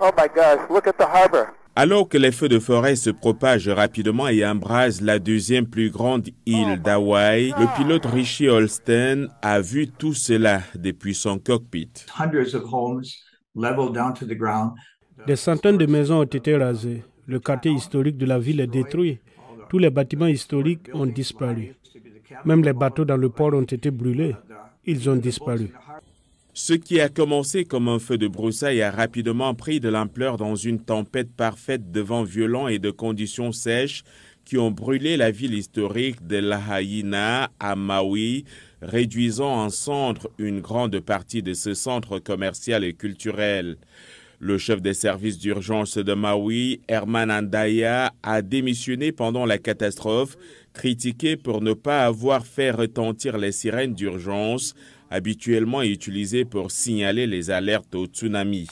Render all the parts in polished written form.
Oh my gosh, look at the harbor. Alors que les feux de forêt se propagent rapidement et embrasent la deuxième plus grande île d'Hawaï, le pilote Richie Holsten a vu tout cela depuis son cockpit. Des centaines de maisons ont été rasées. Le quartier historique de la ville est détruit. Tous les bâtiments historiques ont disparu. Même les bateaux dans le port ont été brûlés. Ils ont disparu. Ce qui a commencé comme un feu de broussailles a rapidement pris de l'ampleur dans une tempête parfaite de vents violents et de conditions sèches qui ont brûlé la ville historique de Lahaina à Maui, réduisant en cendres une grande partie de ce centre commercial et culturel. Le chef des services d'urgence de Maui, Herman Andaya, a démissionné pendant la catastrophe, critiqué pour ne pas avoir fait retentir les sirènes d'urgence, habituellement utilisées pour signaler les alertes au tsunami.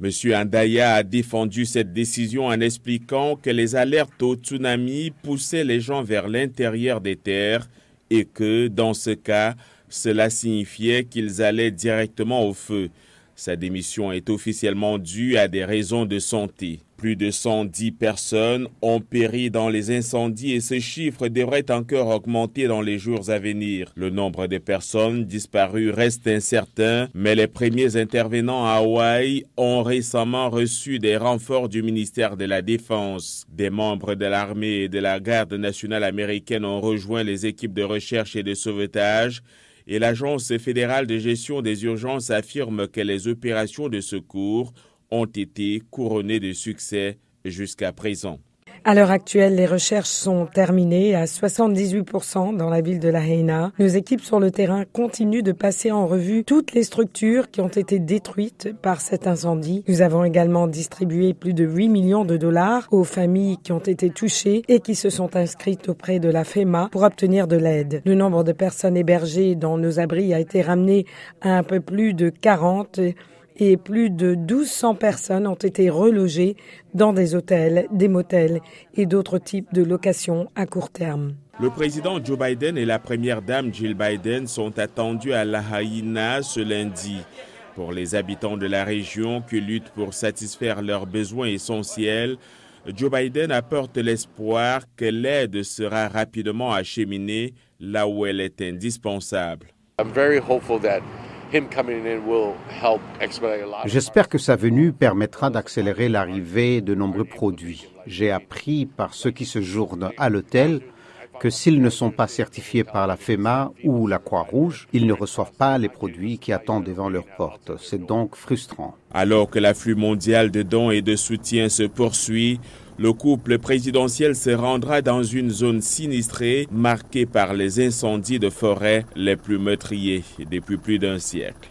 M. Andaya a défendu cette décision en expliquant que les alertes au tsunami poussaient les gens vers l'intérieur des terres et que, dans ce cas, cela signifiait qu'ils allaient directement au feu. Sa démission est officiellement due à des raisons de santé. Plus de 110 personnes ont péri dans les incendies et ce chiffre devrait encore augmenter dans les jours à venir. Le nombre de personnes disparues reste incertain, mais les premiers intervenants à Hawaï ont récemment reçu des renforts du ministère de la Défense. Des membres de l'armée et de la garde nationale américaine ont rejoint les équipes de recherche et de sauvetage. Et l'Agence fédérale de gestion des urgences affirme que les opérations de secours ont été couronnées de succès jusqu'à présent. À l'heure actuelle, les recherches sont terminées à 78% dans la ville de Lahaina. Nos équipes sur le terrain continuent de passer en revue toutes les structures qui ont été détruites par cet incendie. Nous avons également distribué plus de 8 millions de dollars aux familles qui ont été touchées et qui se sont inscrites auprès de la FEMA pour obtenir de l'aide. Le nombre de personnes hébergées dans nos abris a été ramené à un peu plus de 40 et plus de 1200 personnes ont été relogées dans des hôtels, des motels et d'autres types de locations à court terme. Le président Joe Biden et la première dame Jill Biden sont attendus à Lahaina ce lundi. Pour les habitants de la région qui luttent pour satisfaire leurs besoins essentiels, Joe Biden apporte l'espoir que l'aide sera rapidement acheminée là où elle est indispensable. J'espère que sa venue permettra d'accélérer l'arrivée de nombreux produits. J'ai appris par ceux qui séjournent à l'hôtel que s'ils ne sont pas certifiés par la FEMA ou la Croix-Rouge, ils ne reçoivent pas les produits qui attendent devant leur porte. C'est donc frustrant. Alors que l'afflux mondial de dons et de soutien se poursuit, le couple présidentiel se rendra dans une zone sinistrée marquée par les incendies de forêt les plus meurtriers depuis plus d'un siècle.